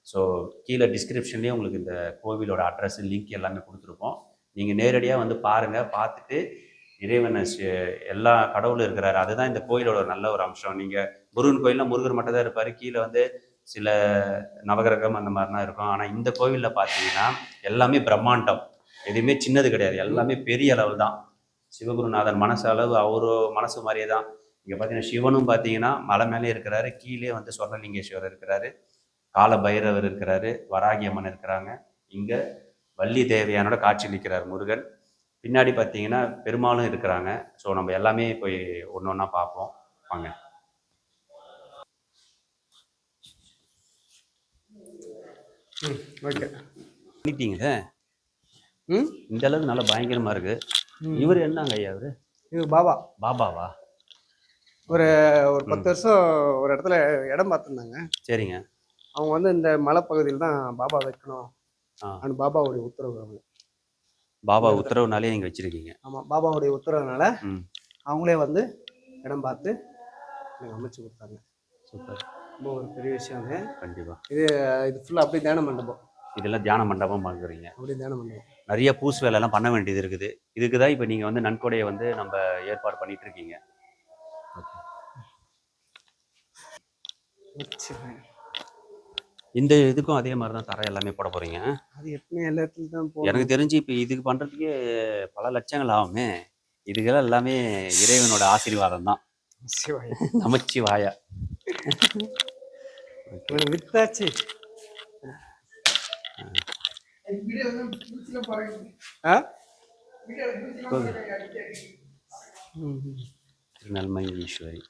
ஸோ கீழே டிஸ்கிரிப்ஷன்லேயே உங்களுக்கு இந்த கோவிலோட அட்ரஸ், லிங்க் எல்லாமே கொடுத்துருப்போம். நீங்கள் நேரடியாக வந்து பாருங்கள். பார்த்துட்டு இறைவனை எல்லா கடவுளும் இருக்கிறாரு, அதுதான் இந்த கோயிலோட நல்ல ஒரு அம்சம். நீங்கள் முருகன் கோயிலில் முருகர் மட்டும் தான் இருப்பார், கீழே வந்து சில நவகிரகம் அந்த மாதிரிலாம் இருக்கும். ஆனால் இந்த கோவிலில் பார்த்தீங்கன்னா எல்லாமே பிரம்மாண்டம், எதுவுமே சின்னது கிடையாது, எல்லாமே பெரிய அளவு தான். சிவகுருநாதர் மனசு அளவு அவரோ மனசு மாதிரியே தான். இங்கே பார்த்தீங்கன்னா சிவனும் பார்த்தீங்கன்னா மலை மேலே இருக்கிறாரு, கீழே வந்து சொர்ணலிங்கேஸ்வரர் இருக்கிறாரு, கால பைரவர் இருக்கிறாரு, வராகி அம்மன் இருக்கிறாங்க, இங்கே வள்ளி தேவையானோட காட்சியளிக்கிறார் முருகன். பின்னாடி பார்த்தீங்கன்னா பெருமாளும் இருக்கிறாங்க. ஸோ நம்ம எல்லாமே போய் ஒன்று ஒன்றா பார்ப்போம் வாங்க. ஓகே, பண்ணிட்டீங்களே. இந்த அளவுக்கு நல்லா பயங்கரமாக இருக்கு. இவர் என்னங்க ஐயா? அவரு இது பாபாவா? ஒரு 10 வருஷம் ஒரு இடத்துல இடம் பார்த்துருந்தாங்க. சரிங்க. அவங்க வந்து இந்த மலைப்பகுதியில் தான் பாபா வைக்கணும், அந்த பாபாவுடைய உத்தரவு. அவங்க பாபா உத்தரவுனாலே நீங்கள் வச்சுருக்கீங்க? ஆமாம், பாபாவுடைய உத்தரவுனால அவங்களே வந்து இடம் பார்த்து எனக்கு அமைச்சு கொடுத்தாங்க. சூப்பர், ரொம்ப ஒரு பெரிய விஷயம் அது. கண்டிப்பாக. இது ஃபுல்லாக அப்படியே தியான மண்டபம். இதெல்லாம் தியான மண்டபம் பார்க்குறீங்க? அப்படியே தியான மண்டபம். நிறைய பூசு வேலைலாம் பண்ண வேண்டியது இருக்குது. இதுக்கு தான் இப்போ நீங்கள் வந்து நன்கொடையை வந்து நம்ம ஏற்பாடு பண்ணிட்டு இருக்கீங்க. இந்த இதுக்கும் அதே மாதிரி தான் தர எல்லாமே போட போகிறீங்க? அது எப்பவுமே எல்லா இடத்துலையும் தான் போகும். எனக்கு தெரிஞ்சு இப்போ இதுக்கு பண்ணுறதுக்கே பல லட்சங்கள் ஆகுமே. இதுக்கெல்லாம் எல்லாமே இறைவனோட ஆசீர்வாதம் தான். நமச்சிவாயா. வித்தாச்சு. திருநெல்மணி ஈஸ்வரி.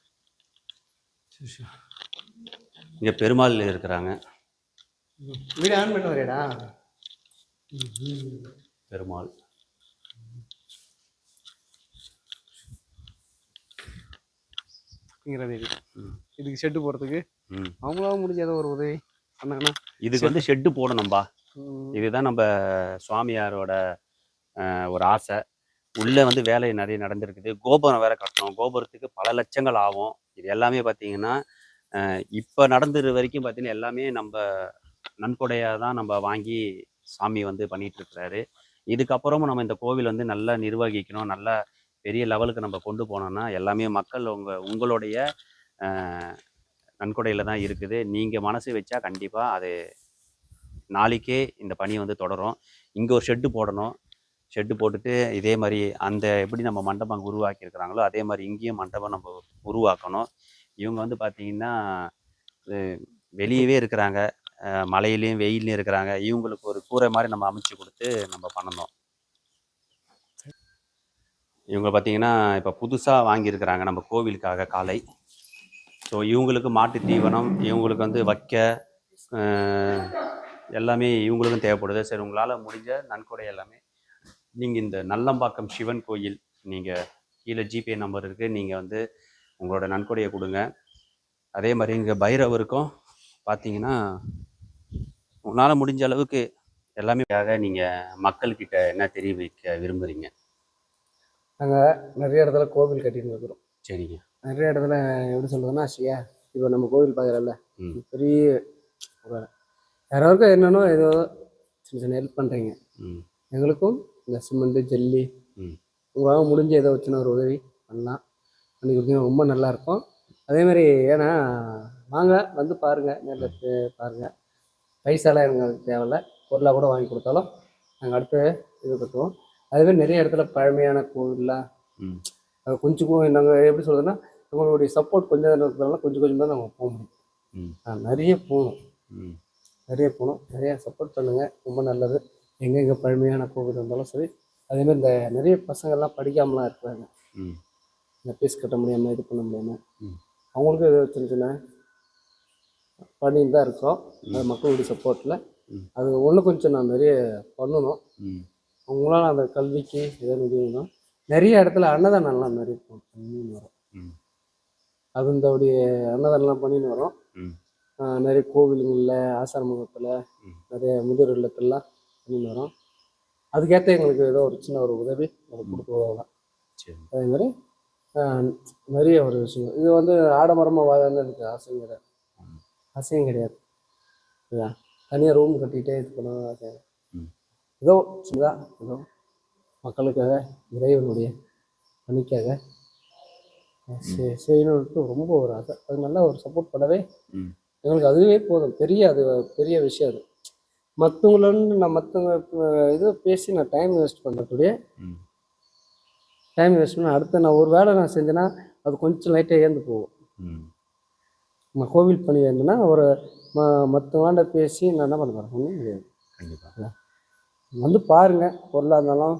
இங்கே பெருமாள் இருக்கிறாங்க. வீடு ஆன் பண்ண வரேடா. பெருமாள். இதுக்கு ஷெட்டு போடுறதுக்கு அவங்களால முடிஞ்ச ஏதோ ஒரு உதவி பண்ணாங்கன்னா. இதுக்கு வந்து ஷெட்டு போடணும்பா. இதுதான் நம்ம சுவாமியாரோட ஒரு ஆசை. உள்ளே வந்து வேலை நிறைய நடந்திருக்குது. கோபுரம் வேற கட்டணும். கோபுரத்துக்கு பல லட்சங்கள் ஆகும். இது எல்லாமே பார்த்தீங்கன்னா இப்போ நடந்துற வரைக்கும் பார்த்தீங்கன்னா எல்லாமே நம்ம நன்கொடையாக தான் நம்ம வாங்கி சாமி வந்து பண்ணிட்டு இருக்கிறாரு. இதுக்கப்புறமும் நம்ம இந்த கோவில் வந்து நல்லா நிர்வகிக்கணும், நல்லா பெரிய லெவலுக்கு நம்ம கொண்டு போனோம்னா எல்லாமே மக்கள் உங்களுடைய நன்கொடையில் தான் இருக்குது. நீங்கள் மனசு வச்சா கண்டிப்பாக அது நாளைக்கே இந்த பணி வந்து தொடரும். இங்கே ஒரு ஷெட்டு போடணும். ஷெட்டு போட்டுட்டு இதே மாதிரி அந்த எப்படி நம்ம மண்டபம் உருவாக்கியிருக்கிறாங்களோ அதே மாதிரி இங்கேயும் மண்டபம் நம்ம உருவாக்கணும். இவங்க வந்து பார்த்திங்கன்னா வெளியவே இருக்கிறாங்க, மழையிலையும் வெயிலையும் இருக்கிறாங்க. இவங்களுக்கு ஒரு கூரை மாதிரி நம்ம அமைச்சு கொடுத்து நம்ம பண்ணணும். இவங்க பார்த்திங்கன்னா இப்போ புதுசாக வாங்கியிருக்கிறாங்க நம்ம கோவிலுக்காக காலை. ஸோ இவங்களுக்கு மாட்டு தீவனம், இவங்களுக்கு வந்து வைக்க எல்லாமே இவங்களுக்கும் தேவைப்படுது. சரி, உங்களால் முடிஞ்ச நன்கொடை எல்லாமே நீங்கள் இந்த நல்லம்பாக்கம் சிவன் கோயில், நீங்கள் கீழே ஜிபே நம்பர் இருக்குது, நீங்கள் வந்து உங்களோட நன்கொடையை கொடுங்க. அதே மாதிரி இங்கே பைரவருக்கும் பார்த்தீங்கன்னா உங்களால் முடிஞ்ச அளவுக்கு எல்லாமே நீங்கள் மக்கள்கிட்ட என்ன தெரிவிக்க விரும்புகிறீங்க? நாங்கள் நிறைய இடத்துல கோவில் கட்டின்னு இருக்கிறோம். சரிங்க. நிறைய இடத்துல எப்படி சொல்கிறதுன்னா இப்போ நம்ம கோவில் பார்க்குறல்ல, பெரிய ஒரு யாராருக்கும் என்னென்னோ ஏதோ சின்ன சின்ன ஹெல்ப் பண்ணுறீங்க. எங்களுக்கும் இந்த சிமெண்ட்டு ஜல்லி உங்களால் முடிஞ்ச ஏதோ சின்ன ஒரு உதவி பண்ணலாம், பண்ணி கொடுத்தீங்கன்னா ரொம்ப நல்லாயிருக்கும். அதேமாதிரி ஏன்னா வாங்க வந்து பாருங்கள், நேரில் பாருங்கள். பைசாலாம் எங்களுக்கு தேவையில்ல, பொருளாக கூட வாங்கி கொடுத்தாலும் நாங்கள் அடுத்து இது கட்டுவோம். அதுமாதிரி நிறைய இடத்துல பழமையான கோவில்லாம் அது கொஞ்சம் நாங்கள் எப்படி சொல்கிறதுன்னா உங்களுடைய சப்போர்ட் கொஞ்சம் இருக்கிறதுனால கொஞ்சம் கொஞ்சம் தான் நாங்கள் போக முடியும். நிறைய போகணும், நிறைய சப்போர்ட் பண்ணுங்கள், ரொம்ப நல்லது. எங்கெங்கே பழமையான கோவில் இருந்தாலும் சரி. அதேமாதிரி இந்த நிறைய பசங்கள்லாம் படிக்காமலாம் இருக்கிறாங்க, இந்த ஃபீஸ் கட்ட முடியாமல் இது பண்ண முடியாமல், அவங்களுக்கும் ஏதோ சின்ன சின்ன பண்ணிட்டு தான் இருக்கோம். அது மக்களுடைய சப்போர்ட்டில் அது ஒன்று கொஞ்சம் நான் நிறைய பண்ணணும். அவங்களால அந்த கல்விக்கு ஏதோ முடியணும். நிறைய இடத்துல அன்னதானம்லாம் நிறைய பண்ணின்னு வரோம். அது இந்தோடைய அன்னதானம்லாம் பண்ணின்னு வரோம். நிறைய கோவிலுங்களில், ஆசிரமத்தில், நிறைய முதியோர் இல்லத்துலாம் பண்ணின்னு வரோம். அதுக்கேற்ற எங்களுக்கு ஏதோ ஒரு சின்ன ஒரு உதவி அதை கொடுத்துருவாங்க. அதே மாதிரி நிறைய ஒரு விஷயம் இது வந்து ஆடம்பரமாக வாழன்னு எனக்கு ஆசையும் கிடையாது. தனியாக ரூம் கட்டிகிட்டே இது பண்ண ஆசை. ஏதோ சின்னதாக ஏதோ மக்களுக்காக இறைவனுடைய பணிக்காக செய்யணுன்ட்டு ரொம்ப ஒரு ஆசை. அது நல்லா ஒரு சப்போர்ட் பண்ணவே எங்களுக்கு அதுவே போதும். அது பெரிய விஷயம். அது மற்றவங்களோட நான் மற்றவங்க இது பேசி நான் டைம் வேஸ்ட் பண்ணுறக்கூடிய டைம் வேஸ்ட் பண்ண அடுத்து நான் ஒரு வேலை நான் செஞ்சேன்னா அது கொஞ்சம் லைட்டாக ஏந்து போகும். நான் கோவில் பணி வேணுன்னா ஒரு மற்றவங்களாண்ட பேசி நான் என்ன பண்ண போகிறேன்? ஒன்றும் கிடையாது. கண்டிப்பாக வந்து பாருங்கள். பொருளாக இருந்தாலும்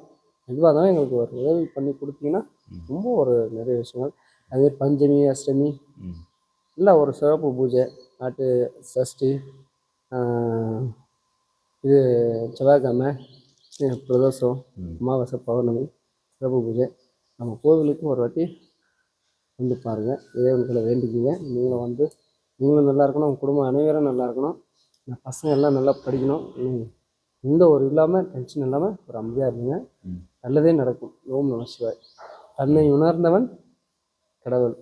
எதுவாக இருந்தாலும் எங்களுக்கு ஒரு உதவி பண்ணி கொடுத்தீங்கன்னா ரொம்ப ஒரு நிறைய விஷயங்கள். அதுமாதிரி பஞ்சமி, அஷ்டமி இல்லை ஒரு சிறப்பு பூஜை, நாட்டு சஷ்டி, இது செவ்வாய்க்கிழமை, பிரதோஷம், அமாவாசை, பௌர்ணமி, சிறப்பு பூஜை. நம்ம கோவிலுக்கு ஒரு வாட்டி வந்து பாருங்கள், இறைவன்களை வேண்டிக்கிங்க. நீங்களும் வந்து நீங்களும் நல்லா இருக்கணும், உங்கள் குடும்பம் அனைவரும் நல்லா இருக்கணும், இந்த பசங்க எல்லாம் நல்லா படிக்கணும். எந்த ஒரு இல்லாமல் டென்ஷன் இல்லாமல் ஒரு அமைதியாக இருந்துங்க, நல்லதே நடக்கும். ஓம் நம சிவாய். தன்னை உணர்ந்தவன் கடவுள்,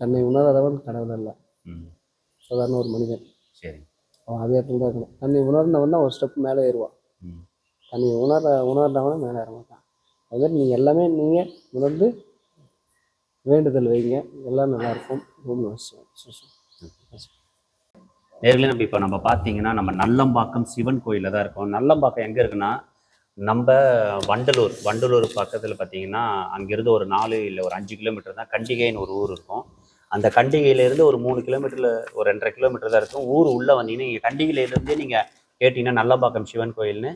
தன்னை உணராதவன் கடவுள் அல்ல. சாதாரண ஒரு மனிதன். சரி, அவன் அதே இடத்துல தான் இருக்கணும். தன்னை உணர்ந்தவன் தான் ஒரு ஸ்டெப் மேலே ஏறுவான். தன்னை உணர்ந்தவன் மேலே ஏற மாட்டான். அதுமாதிரி நீங்கள் எல்லாமே நீங்கள் உணர்ந்து வேண்டுதல் வைங்க, எல்லாம் நல்லாயிருக்கும். ஓம் நம சிவாய். நேரில் நம்ம பார்த்தீங்கன்னா நம்ம நல்லம்பாக்கம் சிவன் கோயிலில் தான் இருக்கோம். நல்லம்பாக்கம் எங்கே இருக்குன்னா நம்ம வண்டலூர் பக்கத்தில் பார்த்தீங்கன்னா அங்கேருந்து ஒரு 4 இல்லை ஒரு 5 கிலோமீட்டர் தான் கண்டிகைன்னு ஒரு ஊர் இருக்கும். அந்த கண்டிகையிலேருந்து ஒரு 3 கிலோமீட்டரில் ஒரு 2.5 கிலோமீட்டர் தான் இருக்கும். ஊர் உள்ளே வந்தீங்கன்னா நீங்கள் கண்டிகையிலேருந்தே நீங்கள் கேட்டிங்கன்னா நல்லம்பாக்கம் சிவன் கோயில்னு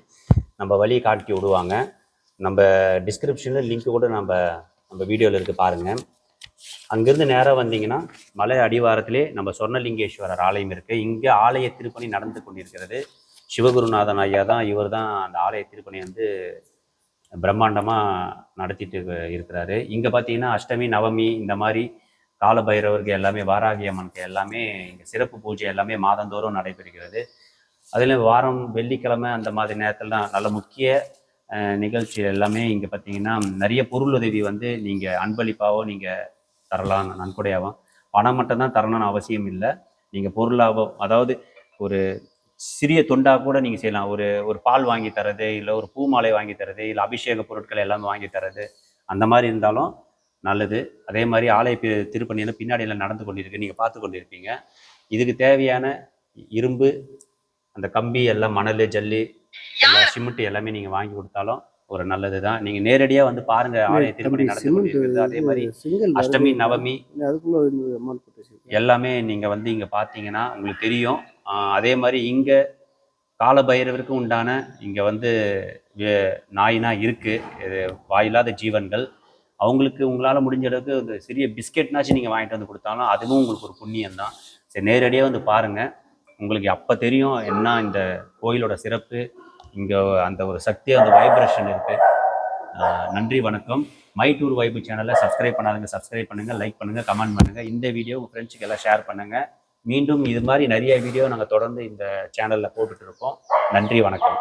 நம்ம வழியை காட்டி விடுவாங்க. நம்ம டிஸ்கிரிப்ஷனில் லிங்க்கு கூட நம்ம வீடியோவில் இருக்குது பாருங்கள். அங்கேருந்து நேராக வந்தீங்கன்னா மலை அடிவாரத்திலே நம்ம சொர்ணலிங்கேஸ்வரர் ஆலயம் இருக்குது. இங்கே ஆலய திருப்பணி நடந்து கொண்டிருக்கிறது. சிவகுருநாதன் ஐயா தான், இவர் தான் அந்த ஆலய திருப்பணி வந்து பிரம்மாண்டமாக நடத்திட்டு இருக்கிறாரு. இங்கே பார்த்தீங்கன்னா அஷ்டமி, நவமி இந்த மாதிரி காலபைரவருக்கு எல்லாமே, வாராகி அம்மனுக்கு எல்லாமே இங்கே சிறப்பு பூஜை எல்லாமே மாதந்தோறும் நடைபெறுகிறது. அதில் வாரம் வெள்ளிக்கிழமை அந்த மாதிரி நேரத்தில்தான் நல்ல முக்கிய நிகழ்ச்சி எல்லாமே இங்கே பார்த்தீங்கன்னா நிறைய பொருள் உதவி வந்து நீங்கள் அன்பளிப்பாவோ நீங்கள் தரலாம், நன்கொடையாகவும். பணம் மட்டும்தான் தரணும்னு அவசியம் இல்லை. நீங்கள் பொருளாவோ, அதாவது ஒரு சிறிய தொண்டாக கூட நீங்கள் செய்யலாம். ஒரு பால் வாங்கி தரது, இல்லை ஒரு பூ மாலை வாங்கி தரது, இல்லை அபிஷேக பொருட்கள் எல்லாமே வாங்கி தரது, அந்த மாதிரி இருந்தாலும் நல்லது. அதே மாதிரி ஆலய திருப்பணி வந்து பின்னாடியெல்லாம் நடந்து கொண்டிருக்கு, நீங்கள் பார்த்து கொண்டிருப்பீங்க. இதுக்கு தேவையான இரும்பு, அந்த கம்பி எல்லாம், மணல், ஜல்லி, எல்லாம் சிமெண்ட் எல்லாமே நீங்கள் வாங்கி கொடுத்தாலும் ஒரு நல்லது தான். நீங்கள் நேரடியாக வந்து பாருங்கள், ஆலய திருப்பணி நடந்து கொண்டிருக்கிறது. அதே மாதிரி அஷ்டமி, நவமி எல்லாமே நீங்கள் வந்து இங்கே பார்த்தீங்கன்னா உங்களுக்கு தெரியும். அதே மாதிரி இங்கே காலபைரவருக்கு உண்டான இங்கே வந்து நாயினா இருக்குது, இது வாயில்லாத ஜீவன்கள். அவங்களுக்கு உங்களால் முடிஞ்ச அளவுக்கு ஒரு சிறிய பிஸ்கெட்னாச்சும் நீங்கள் வாங்கிட்டு வந்து கொடுத்தாலும் அதுவும் உங்களுக்கு ஒரு புண்ணியம் தான். சரி, நேரடியாக வந்து பாருங்கள், உங்களுக்கு அப்போ தெரியும் என்ன இந்த கோயிலோட சிறப்பு, இங்கே அந்த ஒரு சக்தி, அந்த வைப்ரேஷன் இருக்குது. நன்றி, வணக்கம். மை டூர் வைபு சேனலை சப்ஸ்கிரைப் பண்ணாதுங்க, சப்ஸ்கிரைப் பண்ணுங்கள், லைக் பண்ணுங்கள், கமெண்ட் பண்ணுங்கள். இந்த வீடியோ உங்கள் ஃப்ரெண்ட்ஸுக்கு எல்லாம் ஷேர் பண்ணுங்கள். மீண்டும் இது மாதிரி நிறைய வீடியோ நாங்கள் தொடர்ந்து இந்த சேனலில் போட்டுட்டு இருக்கோம். நன்றி, வணக்கம்.